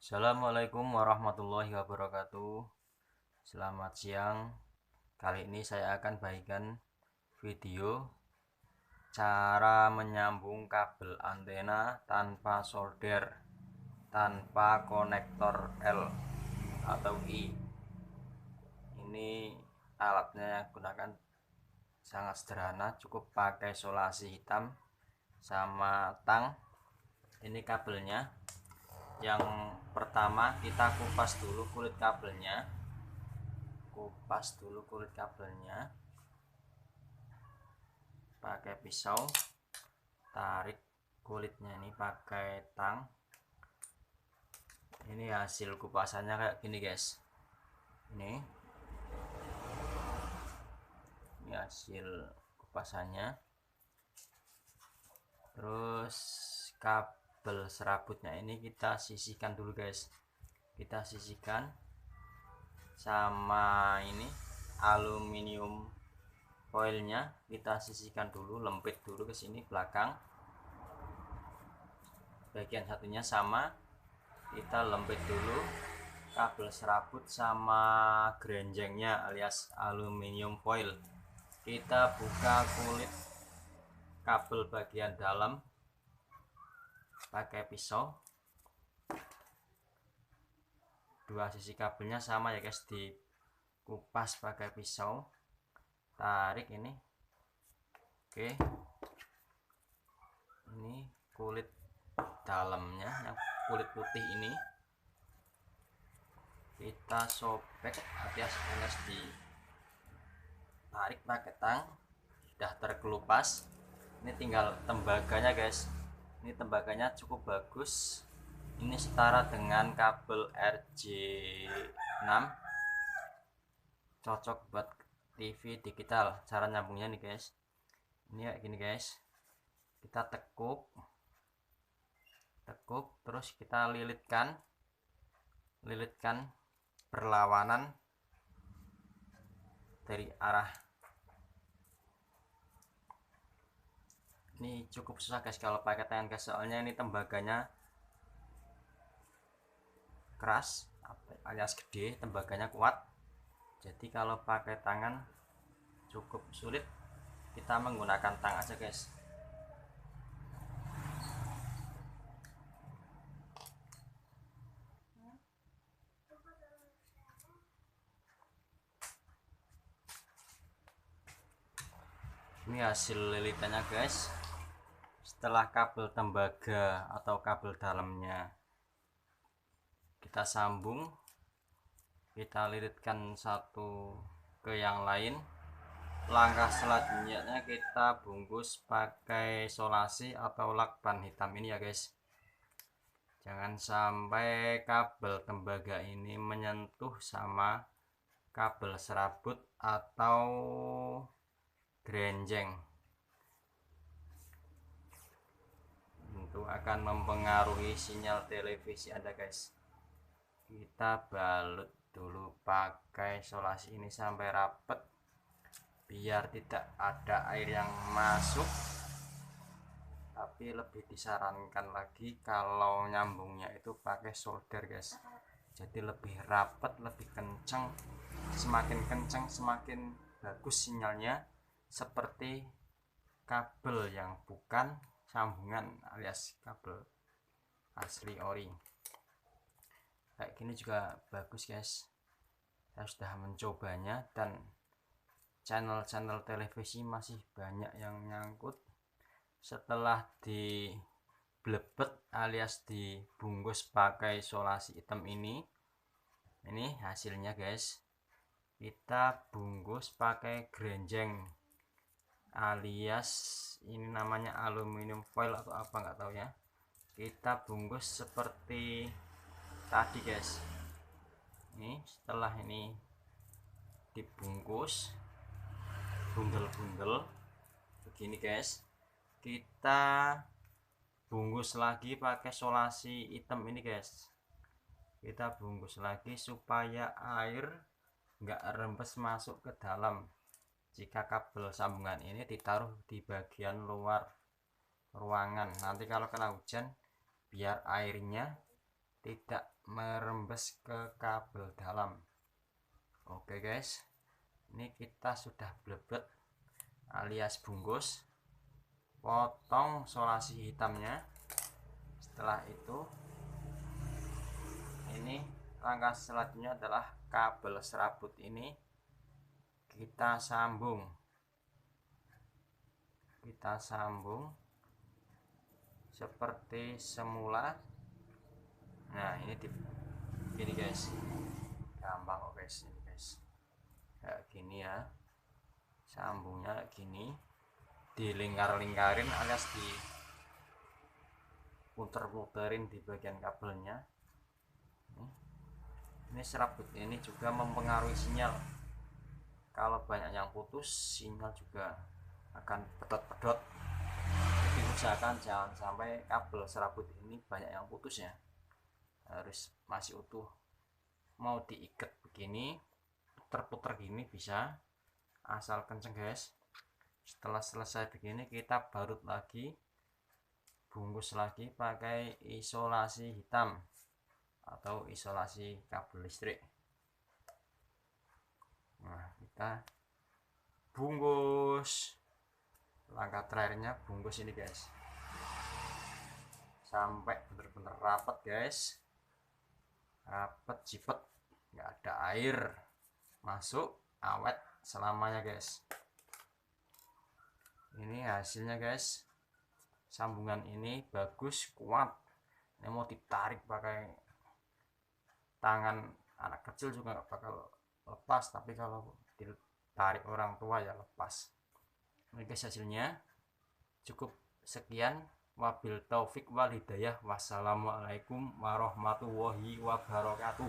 Assalamualaikum warahmatullahi wabarakatuh. Selamat siang. Kali ini saya akan bagikan video cara menyambung kabel antena tanpa solder, tanpa konektor L atau I. Ini alatnya yang gunakan sangat sederhana, cukup pakai solasi hitam sama tang. Ini kabelnya. Yang pertama kita kupas dulu kulit kabelnya, pakai pisau, tarik kulitnya ini pakai tang. Ini hasil kupasannya kayak gini guys. Ini hasil kupasannya. Terus kabel serabutnya ini kita sisihkan dulu guys. Kita sisihkan sama ini aluminium foilnya, kita sisihkan dulu, lempit dulu ke sini belakang. Bagian satunya sama, kita lempit dulu kabel serabut sama grenjengnya alias aluminium foil. Kita buka kulit kabel bagian dalam pakai pisau. Dua sisi kabelnya sama ya guys, dikupas pakai pisau, tarik ini. Oke, ini kulit dalamnya, yang kulit putih ini kita sobek alias ditarik pakai tang. Sudah terkelupas. Ini tinggal tembaganya guys. Ini tembaganya cukup bagus. Ini setara dengan kabel RJ6, cocok buat TV digital. Cara nyambungnya nih guys, ini kayak gini guys. Kita tekuk terus kita lilitkan berlawanan dari arah. Ini cukup susah guys kalau pakai tangan guys, soalnya ini tembaganya keras alias gede, tembaganya kuat. Jadi kalau pakai tangan cukup sulit, kita menggunakan tang aja guys. Ini hasil lilitannya guys. Setelah kabel tembaga atau kabel dalamnya kita sambung, kita lilitkan satu ke yang lain. Langkah selanjutnya kita bungkus pakai solasi atau lakban hitam ini ya guys. Jangan sampai kabel tembaga ini menyentuh sama kabel serabut atau grenjeng. Itu akan mempengaruhi sinyal televisi Anda guys. Kita balut dulu pakai solasi ini sampai rapet, biar tidak ada air yang masuk. Tapi lebih disarankan lagi kalau nyambungnya itu pakai solder guys, jadi lebih rapet, lebih kencang. Semakin kencang semakin bagus sinyalnya, seperti kabel yang bukan sambungan alias kabel asli ori. Kayak gini juga bagus guys. Saya sudah mencobanya dan channel-channel televisi masih banyak yang nyangkut. Setelah diblebet alias dibungkus pakai solasi hitam ini hasilnya guys. Kita bungkus pakai grenjeng alias ini namanya aluminium foil atau apa nggak tahu ya. Kita bungkus seperti tadi guys. Ini setelah ini dibungkus bundel-bundel begini guys, kita bungkus lagi pakai solasi hitam ini guys. Kita bungkus lagi supaya air nggak rembes masuk ke dalam. Jika kabel sambungan ini ditaruh di bagian luar ruangan, nanti kalau kena hujan biar airnya tidak merembes ke kabel dalam. Oke guys, ini kita sudah blebet alias bungkus, potong solasi hitamnya. Setelah itu ini langkah selanjutnya adalah kabel serabut ini kita sambung seperti semula. Nah ini gini guys, gampang kok guys, ini guys kayak gini ya, sambungnya gini, dilingkar-lingkarin alias di puter-puterin di bagian kabelnya. Ini serabut ini juga mempengaruhi sinyal, kalau banyak yang putus sinyal juga akan pedot-pedot. Jadi usahakan jangan sampai kabel serabut ini banyak yang putus ya, harus masih utuh. Mau diikat begini, puter-puter gini bisa, asal kenceng guys. Setelah selesai begini kita barut lagi, bungkus lagi pakai isolasi hitam atau isolasi kabel listrik. Nah kita bungkus, langkah terakhirnya bungkus ini guys sampai bener-bener rapat guys, rapat jipet, nggak ada air masuk, awet selamanya guys. Ini hasilnya guys, sambungan ini bagus, kuat. Ini mau ditarik pakai tangan anak kecil juga nggak bakal lepas, tapi kalau ditarik orang tua ya lepas. Ini guys hasilnya. Cukup sekian, wabil taufik wal hidayah, wassalamualaikum warahmatullahi wabarakatuh.